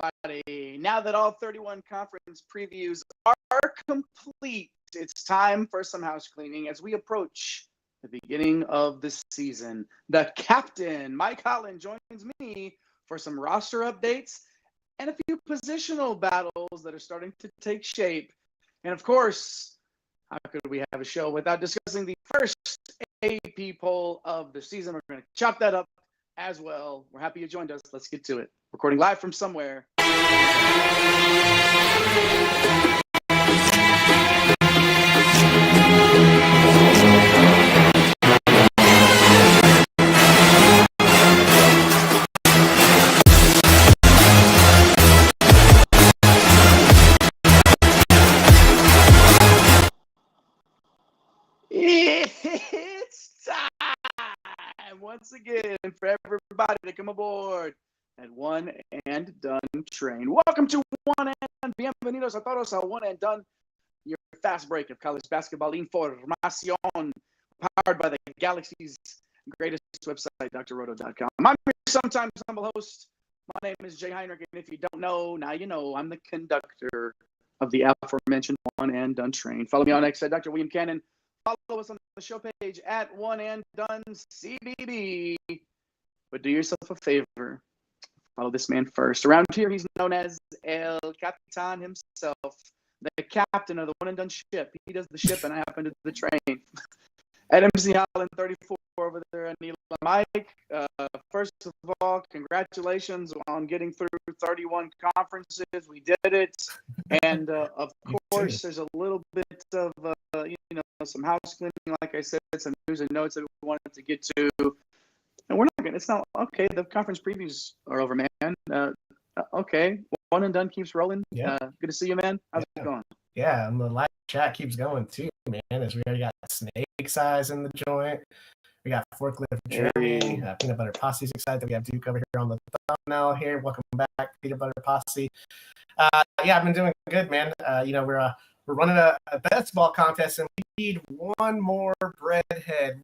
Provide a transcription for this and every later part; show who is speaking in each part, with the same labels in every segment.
Speaker 1: everybody. Now that all 31 conference previews are complete, it's time for some house cleaning as we approach the beginning of the season. The captain, Mike Holland, joins me for some roster updates and a few positional battles that are starting to take shape. And of course, how could we have a show without discussing the first AP poll of the season? We're going to chop that up as well. We're happy you joined us. Let's get to it. Recording live from somewhere. It's time once again for everybody to come aboard at One and Done Train. Welcome to One and Bienvenidos a todos a One and Done, your fast break of college basketball información, powered by the Galaxy's greatest website, drroto.com. I'm your sometimes humble host. My name is Jay Heinrich, and if you don't know, now you know. I'm the conductor of the aforementioned One and Done Train. Follow me on X at Dr. William Cannon. Follow us on the show page at One and Done CBB. But do yourself a favor. Follow this man first. Around here, he's known as El Capitan himself, the captain of the One and Done ship. He does the ship, and I happen to do the train. At MC Holland 34 over there, and Mike. First of all, congratulations on getting through 31 conferences. We did it, and of course, there's a little bit of some house cleaning. Like I said, some news and notes that we wanted to get to. And we're not gonna. It's not okay. The conference previews are over, man. Okay, One and Done keeps rolling.
Speaker 2: Yeah.
Speaker 1: Good to see you, man. How's it going?
Speaker 2: Yeah, and the live chat keeps going too, man. As we already got Snake Size in the joint. We got Forklift Jeremy. Peanut Butter Posse's excited that we have Duke over here on the thumbnail here. Welcome back, Peanut Butter Posse. Yeah, I've been doing good, man. We're running a basketball contest, and we need one more breadhead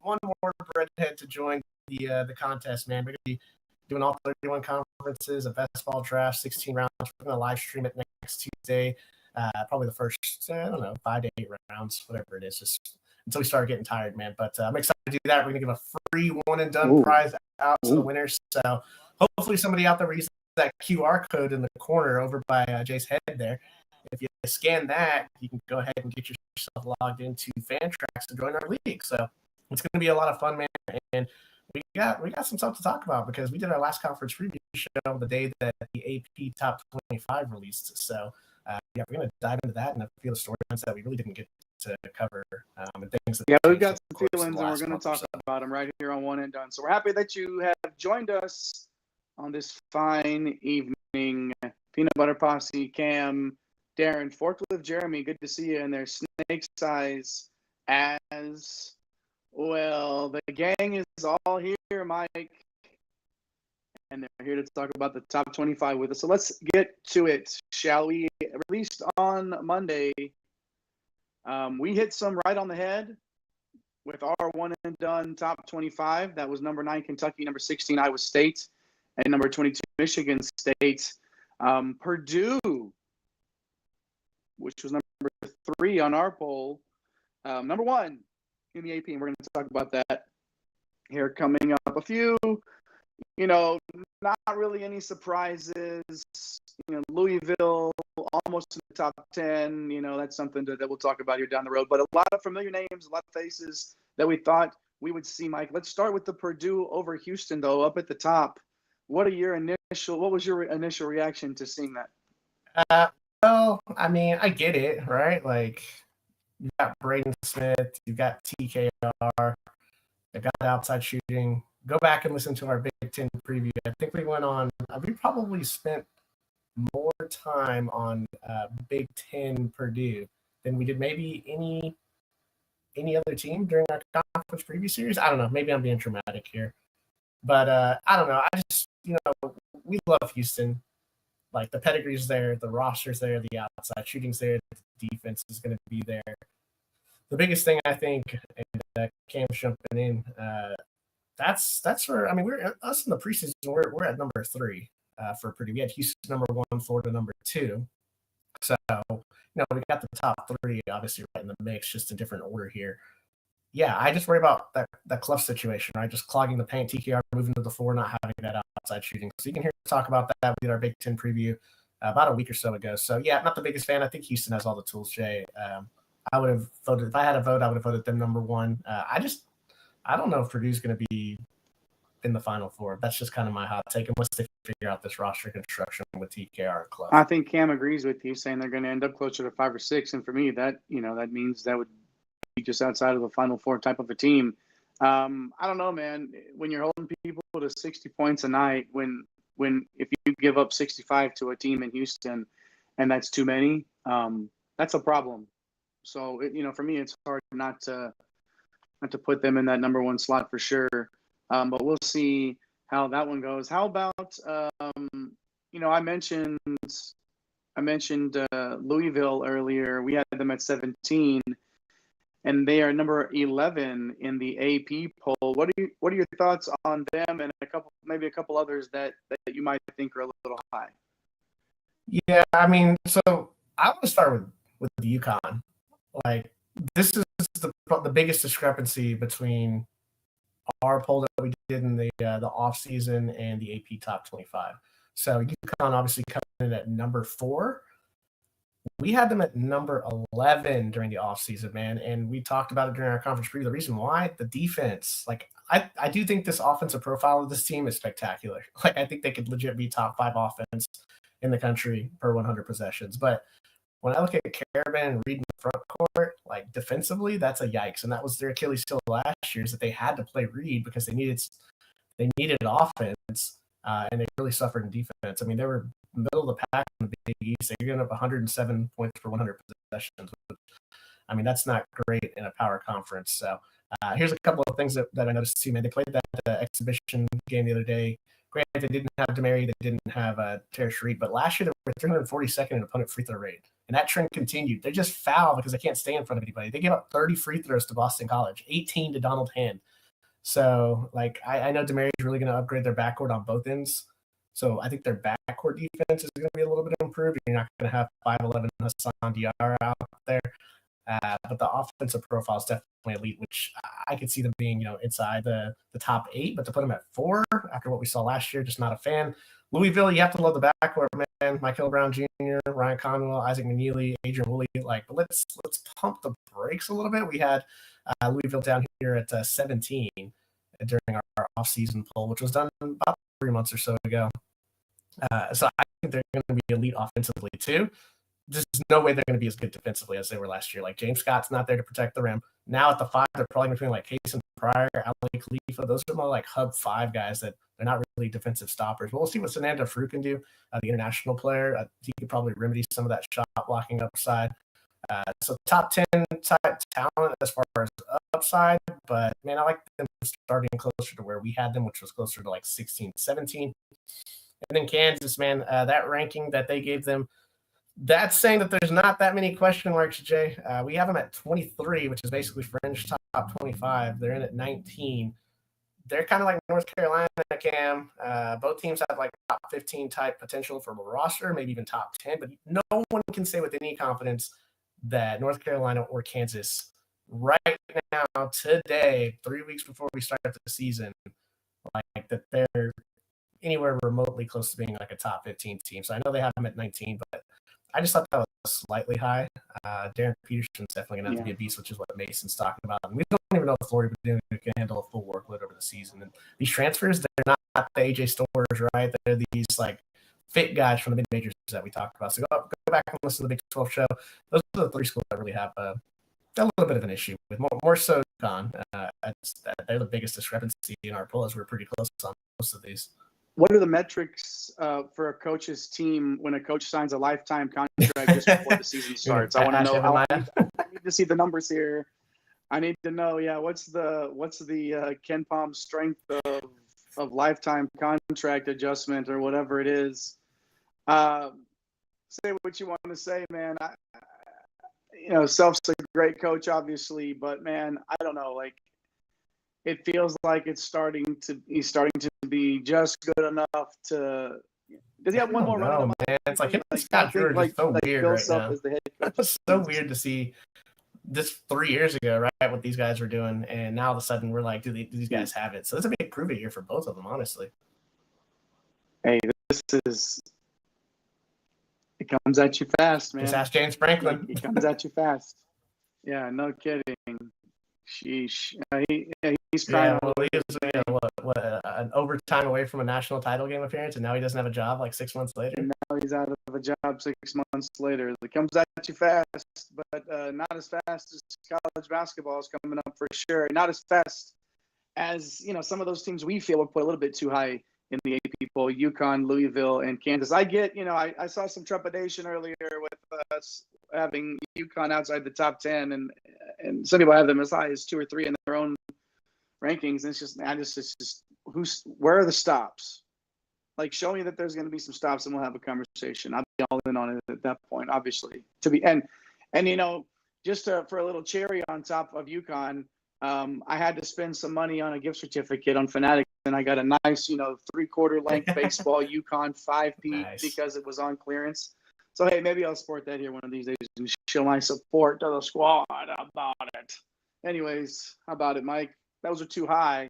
Speaker 2: to join the contest, man. We're gonna be doing all 31 conferences, a basketball draft, 16 rounds. We're gonna live stream it next Tuesday. Probably the first, 5 to 8 rounds, whatever it is, just until we start getting tired, man. But I'm excited to do that. We're going to give a free One and Done prize out to the winners. So hopefully somebody out there will use that QR code in the corner over by Jay's head there. If you scan that, you can go ahead and get yourself logged into Fantrax to join our league. So it's going to be a lot of fun, man. And we got some stuff to talk about because we did our last conference preview show the day that the AP Top 25 released. So we're going to dive into that and a few of the storylines that we really didn't get to cover and things.
Speaker 1: We've got some feelings, and we're going to talk about them right here on One and Done. So we're happy that you have joined us on this fine evening. Peanut Butter Posse, Cam, Darren, Forklift Jeremy, good to see you in there. Snake Size as well. The gang is all here, Mike. And they're here to talk about the top 25 with us. So let's get to it, shall we? Released on Monday. We hit some right on the head with our One and Done top 25. That was number 9, Kentucky, number 16, Iowa State, and number 22, Michigan State. Purdue, which was number 3 on our poll, number 1 in the AP, and we're going to talk about that here coming up. A few, not really any surprises. Louisville almost in the top 10. That's something that we'll talk about here down the road. But a lot of familiar names, a lot of faces that we thought we would see, Mike. Let's start with the Purdue over Houston, though, up at the top. What was your initial reaction to seeing that?
Speaker 2: Well, I mean, I get it, right? Like, you've got Braden Smith, you've got TKR, they've got outside shooting. Go back and listen to our Big Ten preview. I think we probably spent more time on Big Ten Purdue than we did maybe any other team during our conference preview series. I don't know. Maybe I'm being dramatic here. But I don't know. I just, we love Houston. Like, the pedigree's there, the roster's there, the outside shooting's there, the defense is going to be there. The biggest thing, I think, and Cam's jumping in, that's where, we're us in the preseason, we're at number 3. for Purdue. We had Houston number 1, Florida number 2. So, we got the top 3 obviously right in the mix, just in different order here. Yeah, I just worry about that Clough situation, right? Just clogging the paint, TKR moving to the 4, not having that outside shooting. So you can hear us talk about that. We did our Big Ten preview about a week or so ago. So, yeah, not the biggest fan. I think Houston has all the tools, Jay. I would have voted – if I had a vote, I would have voted them number 1. I don't know if Purdue's going to be in the Final Four. That's just kind of my hot take, unless they figure out this roster construction with TKR and Clough.
Speaker 1: I think Cam agrees with you, saying they're going to end up closer to 5 or 6. And for me, that means that would be just outside of the Final Four type of a team. I don't know, man. When you're holding people to 60 points a night, if you give up 65 to a team in Houston, and that's too many, that's a problem. So for me, it's hard not to put them in that number 1 slot for sure. But we'll see how that one goes. How about I mentioned Louisville earlier. We had them at 17, and they are number 11 in the AP poll. What are your thoughts on them and maybe a couple others that you might think are a little high?
Speaker 2: Yeah, I mean, so I want to start with the UConn. Like, this is the biggest discrepancy between our poll that we did in the off season and the AP top 25. So UConn obviously coming in at number 4. We had them at number 11 during the off season, man, and we talked about it during our conference preview. The reason why, the defense. Like, I do think this offensive profile of this team is spectacular. Like, I think they could legit be top 5 offense in the country per 100 possessions. But when I look at Karaban and Reed in the front court, like, defensively, that's a yikes. And that was their Achilles heel last year, is that they had to play Reed because they needed offense, and they really suffered in defense. I mean, they were middle of the pack in the Big East. They're giving up 107 points per 100 possessions. I mean, that's not great in a power conference. So here's a couple of things that I noticed too, man. They played that exhibition game the other day. Granted, they didn't have DeMary, they didn't have Terrence Reed, but last year they were 342nd in opponent free throw rate. And that trend continued. They just foul because they can't stay in front of anybody. They gave up 30 free throws to Boston College, 18 to Donald Hand. So, like, I know DeMary is really going to upgrade their backcourt on both ends. So I think their backcourt defense is going to be a little bit improved. You're not going to have 5'11" Hassan Diarra out there. But the offensive profile is definitely elite, which I could see them being, inside the top 8. But to put them at 4 after what we saw last year, just not a fan. Louisville, you have to love the backcourt, man. Michael Brown Jr., Ryan Conwell, Isaac McNeely, Adrian Woolley. Like, let's pump the brakes a little bit. We had Louisville down here at 17 during our off-season poll, which was done about 3 months or so ago. So I think they're going to be elite offensively too. There's no way they're going to be as good defensively as they were last year. Like, James Scott's not there to protect the rim. Now at the 5, they're probably between like Cason Pryor, Ali Khalifa. Those are more like hub 5 guys that they're not really defensive stoppers. But we'll see what Sananda Fruit can do, the international player. He could probably remedy some of that shot blocking upside. So top 10 type talent as far as upside. But, man, I like them starting closer to where we had them, which was closer to like 16, 17. And then Kansas, man, that ranking that they gave them, that's saying that there's not that many question marks, Jay. We have them at 23, which is basically fringe top 25. They're in at 19. They're kind of like North Carolina, Cam. Both teams have like top 15 type potential for a roster, maybe even top 10. But no one can say with any confidence that North Carolina or Kansas right now, today, 3 weeks before we start the season, like that they're anywhere remotely close to being like a top 15 team. So I know they have them at 19, but I just thought that was slightly high. Darren Peterson's definitely going to have to be a beast, which is what Mason's talking about. And we don't even know if Florida can handle a full workload over the season. And these transfers, they're not the AJ Stores, right? They're these like fit guys from the mid-majors that we talked about. So go back and listen to the Big 12 show. Those are the 3 schools that really have a little bit of an issue with, more so UConn. They're the biggest discrepancy in our poll, as we're pretty close on most of these.
Speaker 1: What are the metrics for a coach's team when a coach signs a lifetime contract just before the season starts? I want to know. I need to see the numbers here. I need to know. Yeah, what's the Ken Palm strength of lifetime contract adjustment or whatever it is? Say what you want to say, man. Self's a great coach, obviously, but man, I don't know. Like, it feels like he's starting to be just good enough to Does he have one more run in him?
Speaker 2: Man. It's like him and
Speaker 1: I
Speaker 2: Scott
Speaker 1: think
Speaker 2: Drew are just so weird
Speaker 1: Bill
Speaker 2: right
Speaker 1: Self
Speaker 2: now.
Speaker 1: is the head coach.
Speaker 2: It's so weird to see this 3 years ago, right? What these guys were doing, and now all of a sudden we're like, do these guys have it? So it's a big prove it year for both of them, honestly.
Speaker 1: Hey, it comes at you fast, man.
Speaker 2: Just ask James Franklin.
Speaker 1: It comes at you fast. Yeah, no kidding. Sheesh. He's crying.
Speaker 2: Yeah, well, he was an overtime away from a national title game appearance, and now he doesn't have a job like 6 months later.
Speaker 1: And now he's out of a job 6 months later. It comes at you fast, but not as fast as college basketball is coming up for sure. Not as fast as some of those teams we feel would put a little bit too high in the AP poll: UConn, Louisville, and Kansas. I get, I saw some trepidation earlier with us having UConn outside the top 10, and some people have them as high as 2 or 3 in their own rankings. And it's just where are the stops? Like, show me that there's going to be some stops, and we'll have a conversation. I'll be all in on it at that point, obviously. Just for a little cherry on top of UConn, I had to spend some money on a gift certificate on Fanatics, and I got a nice, 3/4 length baseball UConn 5-piece because it was on clearance. So, hey, maybe I'll sport that here one of these days and show my support to the squad about it. Anyways, how about it, Mike? Those are too high.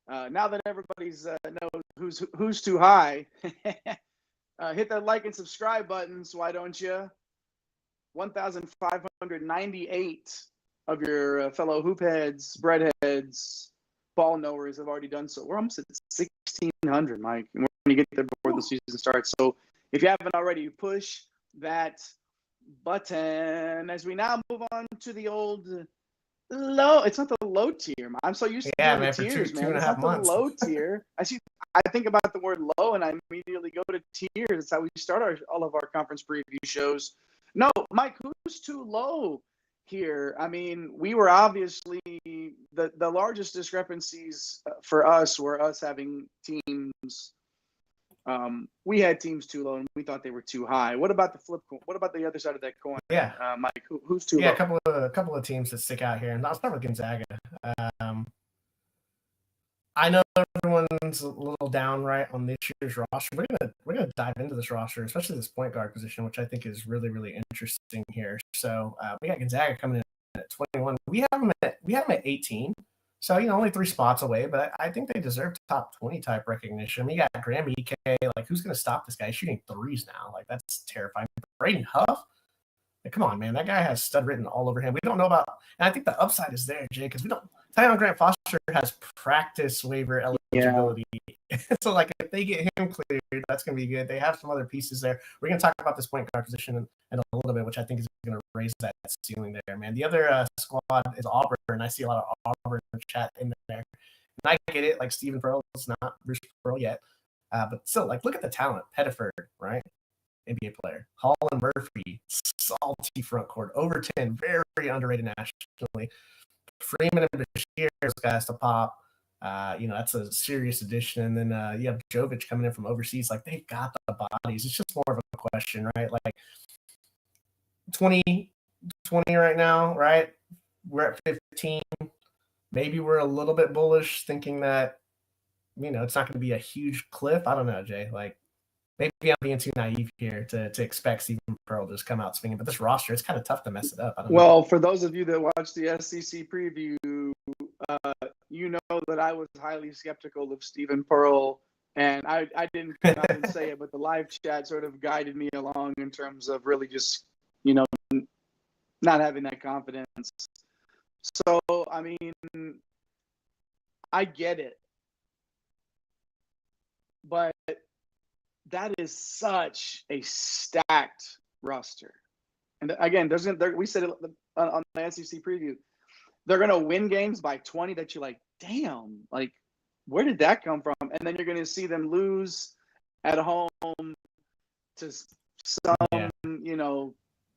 Speaker 1: Now that everybody's knows who's too high, hit that like and subscribe buttons. Why don't you? 1,598 of your fellow hoop heads, bread heads, ball knowers have already done so. We're almost at 1,600, Mike, and we're going to get there before the season starts. So if you haven't already, push that button as we now move on to the old low. It's not the low tier. I'm so used to the tiers, man. It's not the low tier. I think about the word low, and I immediately go to tiers. That's how we start all of our conference preview shows. No, Mike, who's too low here? I mean, we were obviously the largest discrepancies for us were us having teams. We had teams too low, and we thought they were too high. What about the flip? What about the other side of that coin?
Speaker 2: Yeah,
Speaker 1: Mike, who's too low?
Speaker 2: Yeah, a couple of teams that stick out here, and I'll start with Gonzaga. I know everyone's a little down right on this year's roster. We're gonna dive into this roster, especially this point guard position, which I think is really, really interesting here. So we got Gonzaga coming in at 21. We have them at 18. So only 3 spots away, but I think they deserve top 20 type recognition. I mean, you got Graham Ike. Like, who's gonna stop this guy? He's shooting threes now. Like, that's terrifying. Braden Huff. Like, come on, man. That guy has stud written all over him. We don't know about, and I think the upside is there, Jay, because we don't. Tyon Grant Foster has practice waiver eligibility. Yeah. So, like, if they get him cleared, that's going to be good. They have some other pieces there. We're going to talk about this point guard position in a little bit, which I think is going to raise that ceiling there, man. The other squad is Auburn, and I see a lot of Auburn chat in there. And I get it. Like, Stephen Pearl is not Bruce Pearl yet. But still, like, look at the talent. Pettiford, right? NBA player. Holland Murphy, salty front court. Overton, very underrated nationally. Freeman and Bashir, those guys to pop. That's a serious addition. And then you have Jovic coming in from overseas. Like, they've got the bodies. It's just more of a question, right? Like, 20 right now, right? We're at 15. Maybe we're a little bit bullish, thinking that, it's not going to be a huge cliff. I don't know, Jay. Like, maybe I'm being too naive here to expect Stephen Pearl to just come out swinging. But this roster, it's kind of tough to mess it up. I don't know.
Speaker 1: For those of you that watch the SEC preview, you know that I was highly skeptical of Stephen Pearl. And I didn't come out and say it, but the live chat sort of guided me along in terms of really just, not having that confidence. So, I mean, I get it. But that is such a stacked roster. And again, we said it on the SEC preview, they're going to win games by 20 that you're like, damn, like, where did that come from? And then you're going to see them lose at home to some,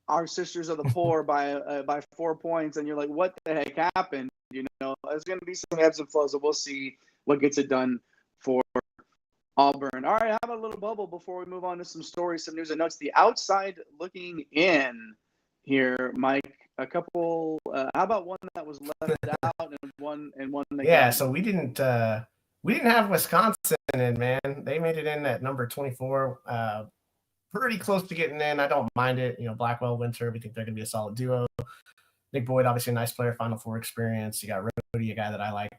Speaker 1: our sisters of the poor by 4 points. And you're like, what the heck happened? There's going to be some ebbs and flows, so we'll see what gets it done for Auburn. All right, how about a little bubble before we move on to some stories, some news and notes? The outside looking in here, Mike. A couple. How about one that was left out and one that?
Speaker 2: Yeah. So we didn't We didn't have Wisconsin in, man. They made it in at number 24. Pretty close to getting in. I don't mind it. Blackwell, Winter, we think they're going to be a solid duo. Nick Boyd, obviously a nice player, Final Four experience. You got Rody, a guy that I like.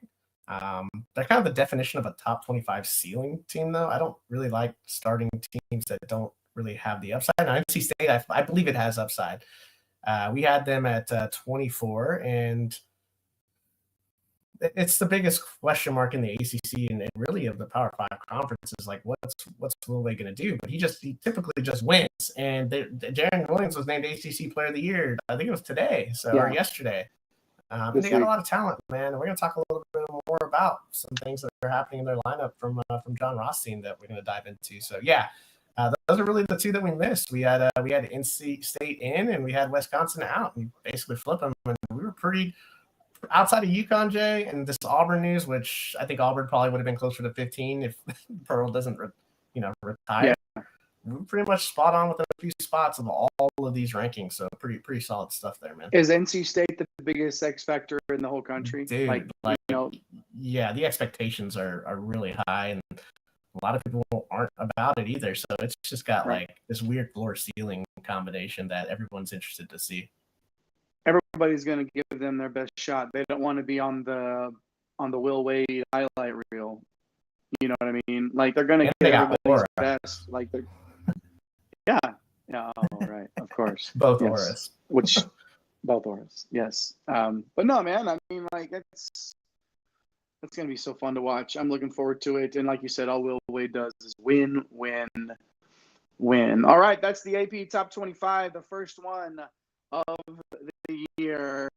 Speaker 2: They're kind of the definition of a top 25 ceiling team, though. I don't really like starting teams that don't really have the upside. Now, NC State, I believe it has upside. We had them at 24, and it's the biggest question mark in the ACC and really of the Power Five conferences. Like, what's Will Wade going to do? But he typically just wins. And Jaron Williams was named ACC Player of the Year. I think it was today, or yesterday. And they got a lot of talent, man. And we're going to talk a little bit more about some things that are happening in their lineup from John Rothstein that we're going to dive into. So yeah, those are really the two that we missed. We had NC State in, and we had Wisconsin out. We basically flipped them, and we were pretty. Outside of UConn, Jay, and this Auburn news, which I think Auburn probably would have been closer to 15 if Pearl doesn't, retire. Yeah. We're pretty much spot on with a few spots of all of these rankings, so pretty solid stuff there, man.
Speaker 1: Is NC State the biggest X factor in the whole country?
Speaker 2: Dude, yeah, the expectations are really high, and a lot of people aren't about it either. So it's just got like this weird floor ceiling combination that everyone's interested to see.
Speaker 1: Everybody's going to give them their best shot. They don't want to be on the Will Wade highlight reel. You know what I mean? Like, they're going to get everybody's best. Like, yeah. Oh, right. Of course.
Speaker 2: Both auras.
Speaker 1: Both auras. Yes. But no, man. I mean, like, it's going to be so fun to watch. I'm looking forward to it. And like you said, all Will Wade does is win, win, win. All right. That's the AP Top 25, the first one of the year.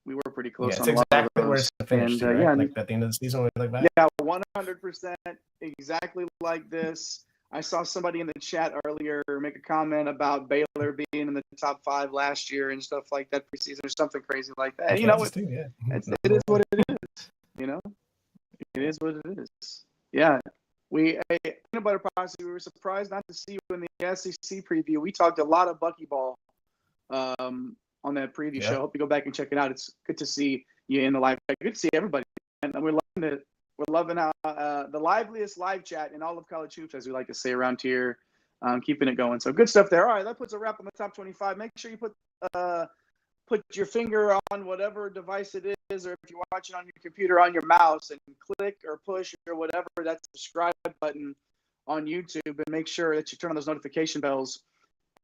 Speaker 1: We were pretty close on a lot of those.
Speaker 2: Where it's finished, right? Yeah, like at the end of the season, we look back.
Speaker 1: Yeah, 100% exactly like this. I saw somebody in the chat earlier make a comment about Baylor being in the top 5 last year and stuff like that preseason or something crazy like that. It is what it is. It is what it is. Yeah. Peanut Butter Posse, we were surprised not to see you in the SEC preview. We talked a lot of buckyball on that preview show. Hope you go back and check it out. It's good to see you in the live. Good to see everybody, and we're loving it. We're loving the liveliest live chat in all of college hoops, as we like to say around here. Keeping it going. So good stuff there. All right, that puts a wrap on the top 25. Make sure you put your finger on whatever device it is, or if you're watching on your computer, on your mouse, and click or push or whatever that subscribe button on YouTube, and make sure that you turn on those notification bells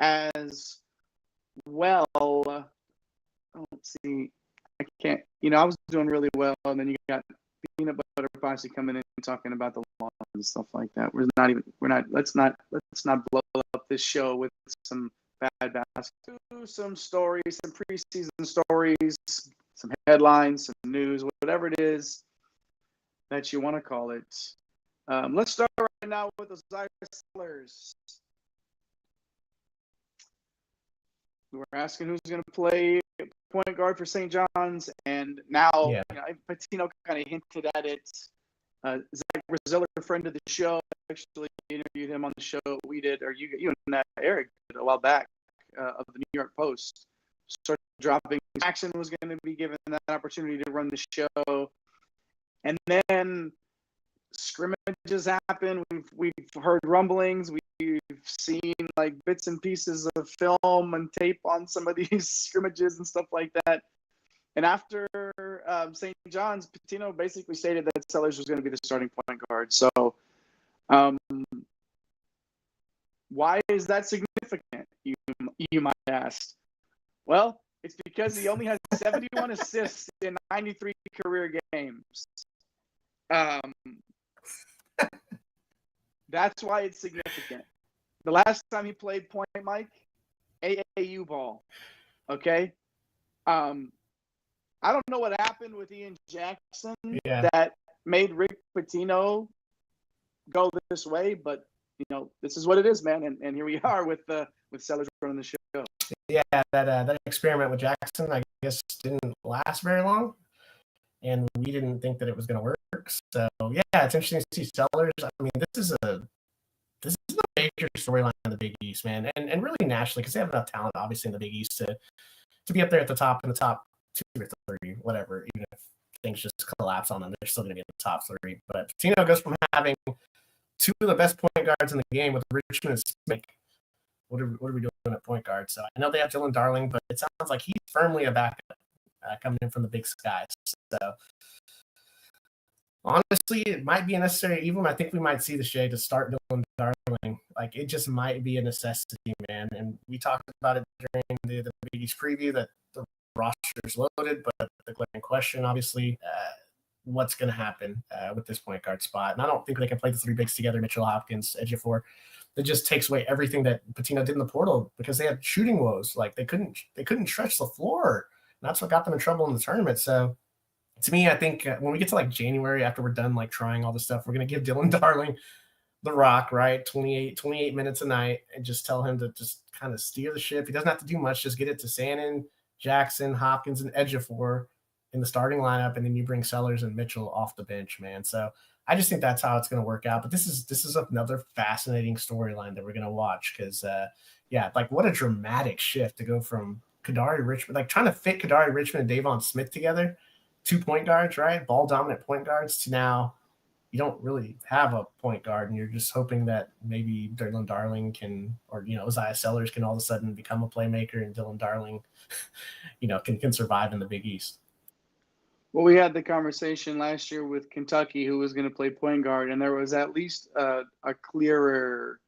Speaker 1: as well. Let's see. I can't. I was doing really well, and then you got Peanut Butter Posse coming in and talking about the law and stuff like that. Let's not blow up this show with some bad basketball. Some stories, some preseason stories, some headlines, some news, whatever it is that you want to call it. Let's start right now with the Osiris Sellers. We were asking who's going to play point guard for St. John's, and now Pitino kind of hinted at it. Zach Braziller, a friend of the show, actually interviewed him on the show we did, or you and Eric did a while back, of the New York Post. Started dropping. Jackson was going to be given that opportunity to run the show, and then scrimmages happen. We've heard rumblings. We've seen like bits and pieces of film and tape on some of these scrimmages and stuff like that. And after St. John's, Pitino basically stated that Sellers was going to be the starting point guard. So why is that significant, you might ask? Well, it's because he only has 71 assists in 93 career games. That's why it's significant. The last time he played point, Mike, AAU ball. Okay? I don't know what happened with Ian Jackson that made Rick Pitino go this way, but this is what it is, man. And here we are with Sellers running the show.
Speaker 2: Yeah, that experiment with Jackson, I guess, didn't last very long, and we didn't think that it was going to work. So yeah, it's interesting to see Sellers. I mean, this is the major storyline in the Big East, man, and really nationally, because they have enough talent, obviously, in the Big East to be up there at the top, in the top 2 or 3, whatever. Even if things just collapse on them, they're still going to be in the top 3. But Pitino goes from having 2 of the best point guards in the game with Richmond and Smith. What are we doing at point guard? So I know they have Dylan Darling, but it sounds like he's firmly a backup coming in from the Big Sky. So honestly, it might be a necessary evil. I think we might see the shade to start Dylan Darling. Like, it just might be a necessity, man. And we talked about it during the Big East preview that the roster's loaded, but the glaring question, obviously, what's going to happen with this point guard spot. And I don't think they can play the 3 bigs together, Mitchell, Hopkins, Ejiofor. That just takes away everything that Pitino did in the portal because they had shooting woes. Like, they couldn't stretch the floor. And that's what got them in trouble in the tournament. So to me, I think when we get to like January, after we're done like trying all this stuff, we're going to give Dylan Darling the rock, right? 28 minutes a night, and just tell him to just kind of steer the ship. He doesn't have to do much. Just get it to Shannon, Jackson, Hopkins, and Ejiofor in the starting lineup, and then you bring Sellers and Mitchell off the bench, man. So I just think that's how it's going to work out. But this is another fascinating storyline that we're going to watch because, like what a dramatic shift to go from Kadari Richmond, like trying to fit Kadari Richmond and Davon Smith together, 2 point guards, right? Ball dominant point guards, to now you don't really have a point guard, and you're just hoping that maybe Dylan Darling can, or Isaiah Sellers can all of a sudden become a playmaker, and Dylan Darling, can survive in the Big East.
Speaker 1: Well, we had the conversation last year with Kentucky, who was going to play point guard, and there was at least a clearer,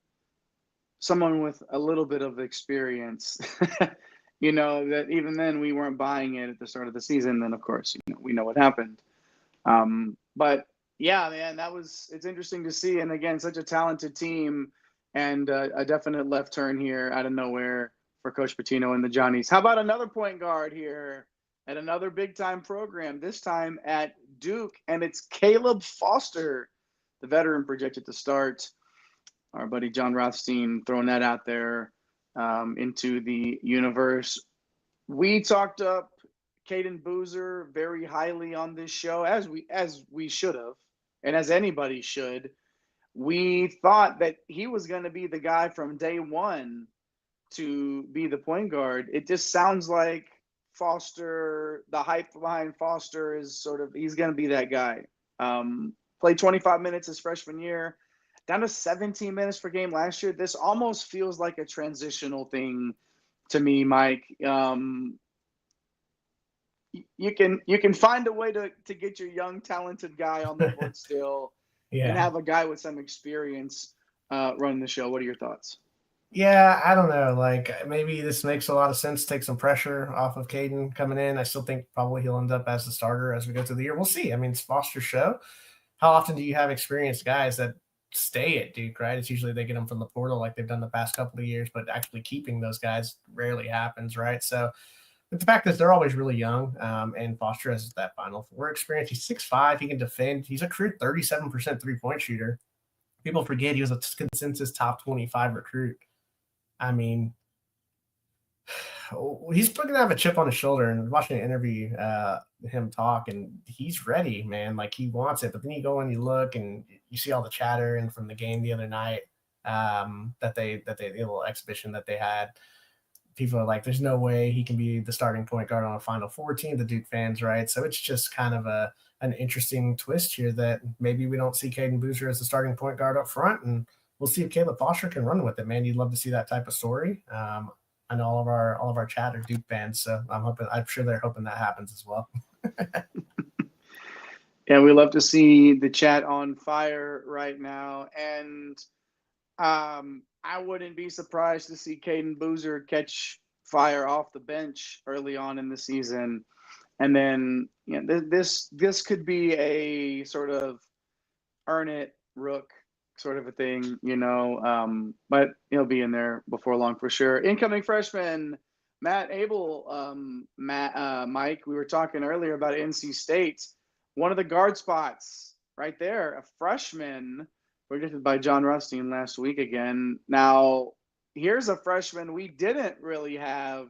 Speaker 1: someone with a little bit of experience. That even then we weren't buying it at the start of the season. Then, of course, we know what happened. But yeah, man, it's interesting to see. And again, such a talented team, and a definite left turn here out of nowhere for Coach Pitino and the Johnnies. How about another point guard here at another big time program, this time at Duke, and it's Caleb Foster, the veteran projected to start. Our buddy John Rothstein throwing that out there into the universe. We talked up Caden Boozer very highly on this show, as we should have, and as anybody should. We thought that he was going to be the guy from day one to be the point guard. It just sounds like Foster, the hype behind Foster is he's going to be that guy. Played 25 minutes his freshman year, down to 17 minutes per game last year. This almost feels like a transitional thing to me, Mike. You can find a way to get your young, talented guy on the court still, and have a guy with some experience run the show. What are your thoughts?
Speaker 2: Yeah, I don't know. Like, maybe this makes a lot of sense. Take some pressure off of Caden coming in. I still think probably he'll end up as the starter as we go through the year. We'll see. I mean, it's Foster's show. How often do you have experienced guys that stay at Duke, right? It's usually they get them from the portal like they've done the past couple of years, but actually keeping those guys rarely happens, right? So but the fact is they're always really young, and Foster has that Final Four experience. He's 6'5". He can defend. He's a career 37% three-point shooter. People forget he was a consensus top 25 recruit. I mean, he's going to have a chip on his shoulder, and watching an interview him talk, and he's ready, man. Like, he wants it. But then you go and you look, and you see all the chatter and from the game the other night that the little exhibition that they had. People are like, there's no way he can be the starting point guard on a Final Four team, the Duke fans, right? So it's just kind of an interesting twist here that maybe we don't see Caden Boozer as the starting point guard up front, and we'll see if Caleb Foster can run with it, man. You'd love to see that type of story. I know all of our chat are Duke fans, so I'm sure they're hoping that happens as well.
Speaker 1: Yeah, we love to see the chat on fire right now, and I wouldn't be surprised to see Caden Boozer catch fire off the bench early on in the season, and then this could be a sort of earn it Rook sort of a thing, but he'll be in there before long for sure. Incoming freshman Matt Abel, Mike, we were talking earlier about NC State, one of the guard spots right there, a freshman predicted by John Rothstein last week again. Now, here's a freshman we didn't really have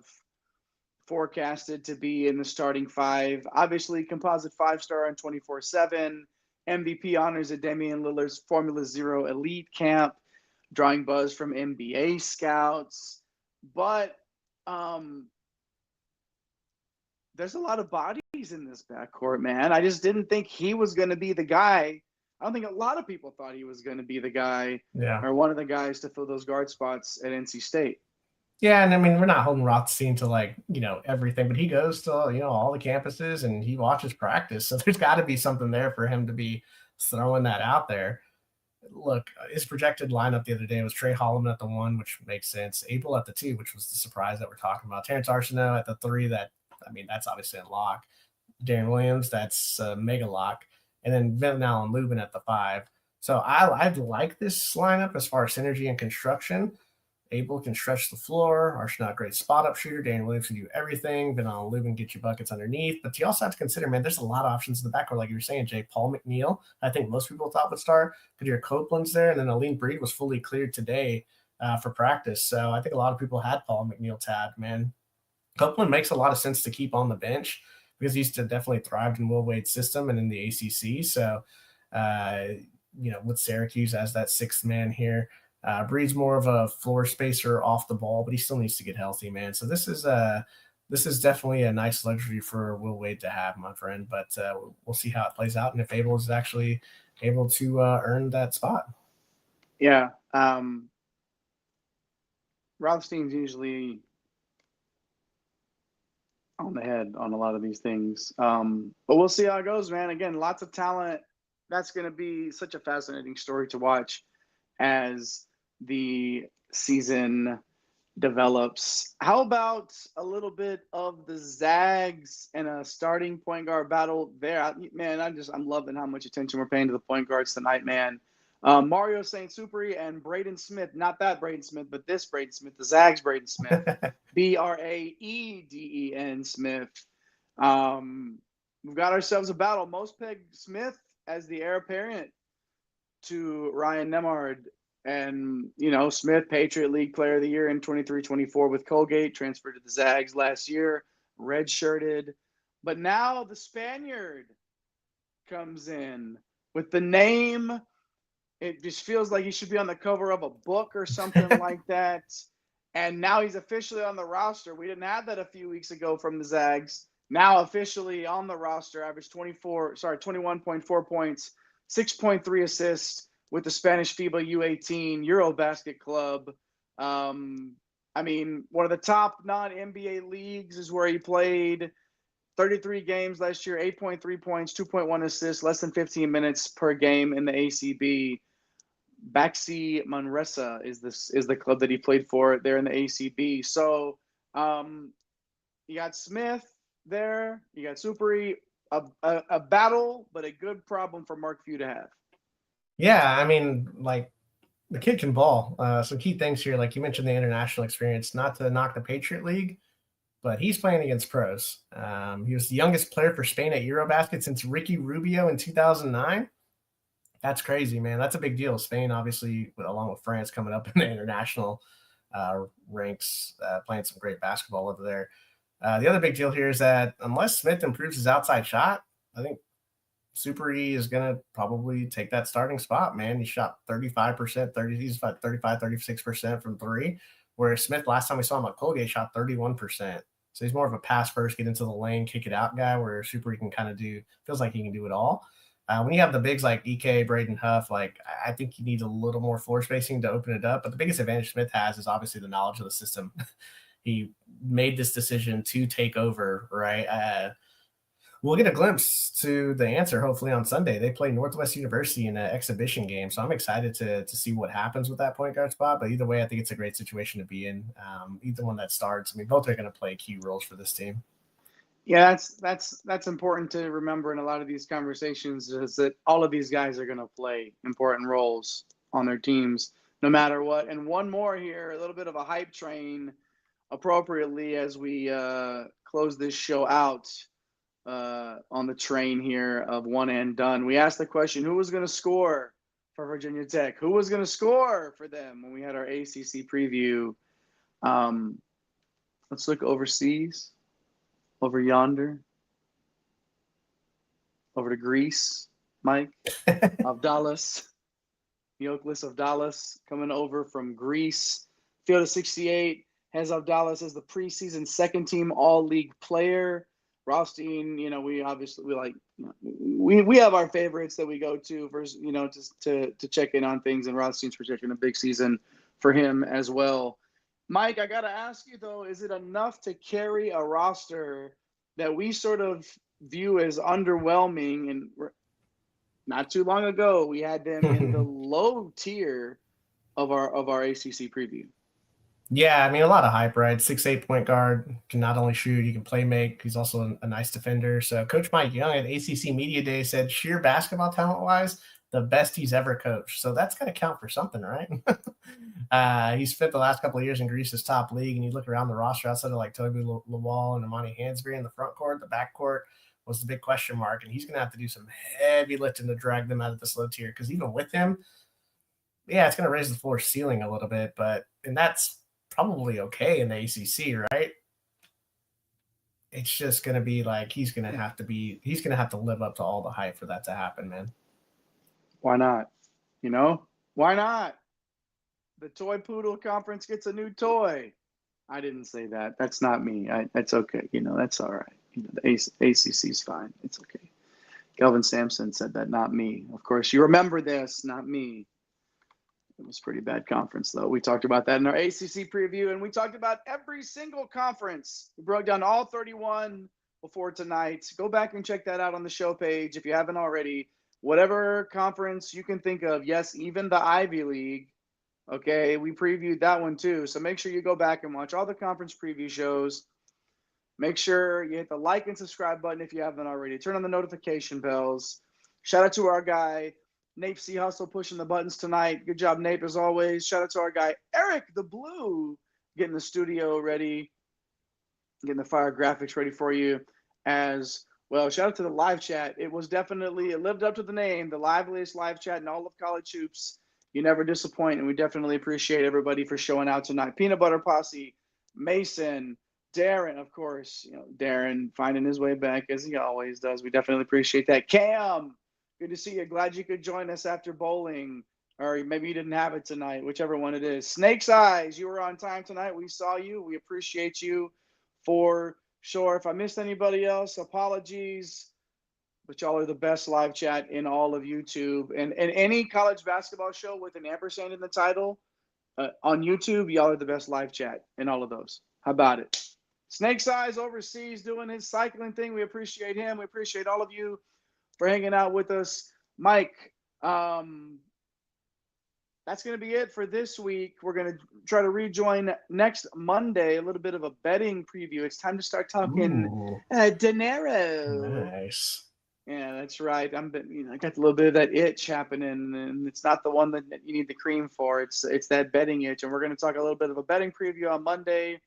Speaker 1: forecasted to be in the starting 5. Obviously, composite 5-star on 24/7. MVP honors at Damian Lillard's Formula Zero Elite Camp, drawing buzz from NBA scouts. But there's a lot of bodies bodies in this backcourt, man. I just didn't think he was going to be the guy. I don't think a lot of people thought he was going to be the guy or one of the guys to fill those guard spots at NC State.
Speaker 2: Yeah, and I mean, we're not holding Rothstein to like, everything, but he goes to, all the campuses and he watches practice. So there's got to be something there for him to be throwing that out there. Look, his projected lineup the other day was Trey Holloman at the 1, which makes sense. Abel at the 2, which was the surprise that we're talking about. Terrence Arsenault at the 3, that's obviously a lock. Darren Williams, that's a mega lock. And then Vinton Allen Lubin at the 5. So I like this lineup as far as synergy and construction. Abel can stretch the floor. Arsenault, great spot-up shooter. Darren Williams can do everything. Vinton Allen Lubin get you buckets underneath. But you also have to consider, man, there's a lot of options in the backcourt. Like you were saying, Jay, Paul McNeil, I think most people thought would start. Kadir Copeland's there. And then Aline Breed was fully cleared today for practice. So I think a lot of people had Paul McNeil tagged, man. Copeland makes a lot of sense to keep on the bench because he used to definitely thrived in Will Wade's system and in the ACC. So, with Syracuse as that 6th man here, Breed's more of a floor spacer off the ball, but he still needs to get healthy, man. So this is definitely a nice luxury for Will Wade to have, my friend. But we'll see how it plays out and if Abel is actually able to earn that spot.
Speaker 1: Yeah. Rothstein's usually on the head on a lot of these things. But we'll see how it goes, man. Again, lots of talent. That's going to be such a fascinating story to watch as the season develops. How about a little bit of the Zags and a starting point guard battle there? Man, I'm loving how much attention we're paying to the point guards tonight, man. Mario St. Superi and Braden Smith, not that Braden Smith, but this Braden Smith, the Zags Braden Smith, Braeden Smith. We've got ourselves a battle. Most pegged Smith as the heir apparent to Ryan Nembhard. And, Smith, Patriot League Player of the Year in 23-24 with Colgate, transferred to the Zags last year, redshirted. But now the Spaniard comes in with the name. It just feels like he should be on the cover of a book or something like that. And now he's officially on the roster. We didn't have that a few weeks ago from the Zags. Now officially on the roster, averaged 21.4 points, 6.3 assists with the Spanish FIBA U18 Eurobasket club. One of the top non-NBA leagues is where he played. 33 games last year, 8.3 points, 2.1 assists, less than 15 minutes per game in the ACB. Baxi Manresa is the club that he played for there in the ACB. So you got Smith there, you got Superi, a battle, but a good problem for Mark Few to have.
Speaker 2: Yeah, the kid can ball. Some key things here, like you mentioned, the international experience, not to knock the Patriot League, but he's playing against pros. He was the youngest player for Spain at Eurobasket since Ricky Rubio in 2009. That's crazy, man. That's a big deal. Spain, obviously, along with France, coming up in the international ranks, playing some great basketball over there. The other big deal here is that unless Smith improves his outside shot, I think Superi is going to probably take that starting spot, man. He shot 35%, he's about 35, 36% from 3, whereas Smith, last time we saw him at Colgate, shot 31%. So he's more of a pass first, get into the lane, kick it out guy, where Superi can kind of feels like he can do it all. When you have the bigs like EK, Braden Huff, I think he needs a little more floor spacing to open it up. But the biggest advantage Smith has is obviously the knowledge of the system. He made this decision to take over, right? We'll get a glimpse to the answer hopefully on Sunday. They play Northwest University in an exhibition game, so I'm excited to see what happens with that point guard spot. But either way, I think it's a great situation to be in. Either one that starts, both are going to play key roles for this team.
Speaker 1: Yeah, that's important to remember in a lot of these conversations, is that all of these guys are going to play important roles on their teams no matter what. And one more here, a little bit of a hype train appropriately as we close this show out on the train here of one and done. We asked the question, who was going to score for Virginia Tech? Who was going to score for them when we had our ACC preview? Let's look overseas. Over yonder, over to Greece, Mike, Avdalas, Mioclis Avdalas coming over from Greece. Field of 68 has Avdalas as the preseason second-team all-league player. Rothstein, we obviously we have our favorites that we go to versus to check in on things, and Rothstein's projecting a big season for him as well. Mike, I gotta ask you though, is it enough to carry a roster that we sort of view as underwhelming? And not too long ago, we had them in the low tier of our ACC preview.
Speaker 2: Yeah, I mean, a lot of hype, right? 6'8" point guard, can not only shoot, he can play make. He's also a nice defender. So Coach Mike Young at ACC Media Day said sheer basketball talent-wise, the best he's ever coached. So that's got to count for something, right? He spent the last couple of years in Greece's top league, and you look around the roster outside of like Toby Lawal and Imani Hansberry in the front court, the back court was the big question mark, and he's going to have to do some heavy lifting to drag them out of this low tier because even with him, yeah, it's going to raise the floor ceiling a little bit, and that's probably okay in the ACC, right? It's just going to be like he's going to have to live up to all the hype for that to happen, man.
Speaker 1: Why not? Why not? The Toy Poodle Conference gets a new toy. I didn't say that. That's not me. That's okay. That's all right. The ACC's fine. It's okay. Kelvin Sampson said that, not me. Of course, you remember this, not me. It was a pretty bad conference, though. We talked about that in our ACC preview, and we talked about every single conference. We broke down all 31 before tonight. Go back and check that out on the show page if you haven't already. Whatever conference you can think of, yes, even the Ivy League, okay, we previewed that one too. So make sure you go back and watch all the conference preview shows. Make sure you hit the like and subscribe button if you haven't already. Turn on the notification bells. Shout out to our guy, Nape C. Hustle, pushing the buttons tonight. Good job, Nape, as always. Shout out to our guy, Eric the Blue, getting the studio ready, getting the fire graphics ready for you as well. Shout out to the live chat. It lived up to the name, the liveliest live chat in all of college hoops. You never disappoint, and we definitely appreciate everybody for showing out tonight. Peanut Butter Posse, Mason, Darren, of course. Darren finding his way back as he always does. We definitely appreciate that. Cam, good to see you. Glad you could join us after bowling, or maybe you didn't have it tonight, whichever one it is. Snake's Eyes, you were on time tonight. We saw you. We appreciate you for sure. If I missed anybody else, apologies. But y'all are the best live chat in all of YouTube. And any college basketball show with an ampersand in the title on YouTube, y'all are the best live chat in all of those. How about it? Snake's Eyes overseas doing his cycling thing. We appreciate him. We appreciate all of you for hanging out with us. Mike, that's going to be it for this week. We're going to try to rejoin next Monday, a little bit of a betting preview. It's time to start talking dinero.
Speaker 2: Nice.
Speaker 1: Yeah, that's right. I got a little bit of that itch happening, and it's not the one that you need the cream for. It's that betting itch, and we're going to talk a little bit of a betting preview on Monday.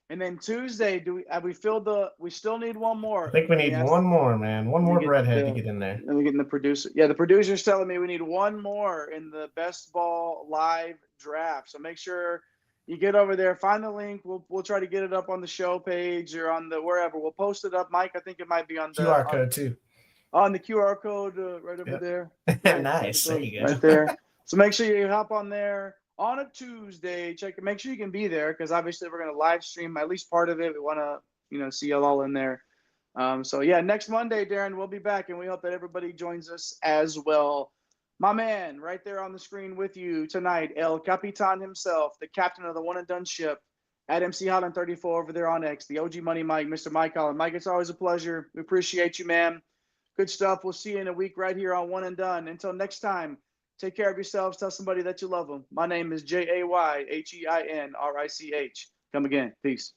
Speaker 1: And then Tuesday, we still need one more?
Speaker 2: I think we need one more, man. One more breadhead to get in there.
Speaker 1: And we're getting the producer. Yeah, the producer's telling me we need one more in the Best Ball live draft. So make sure you get over there, find the link. We'll try to get it up on the show page or on the wherever. We'll post it up. Mike, I think it might be on the
Speaker 2: QR code too.
Speaker 1: On the QR code right over there.
Speaker 2: Nice. There you go.
Speaker 1: Right there. So make sure you hop on there on a Tuesday. Make sure you can be there because obviously we're going to live stream at least part of it. We want to see you all in there. So yeah, next Monday, Darren, we'll be back, and we hope that everybody joins us as well. My man, right there on the screen with you tonight, El Capitan himself, the captain of the one and done ship at MC Holland 34 over there on X, the OG Money Mike, Mr. Mike Holland. Mike, it's always a pleasure. We appreciate you, man. Good stuff. We'll see you in a week right here on One and Done. Until next time, take care of yourselves. Tell somebody that you love them. My name is JAYHEINRICH. Come again. Peace.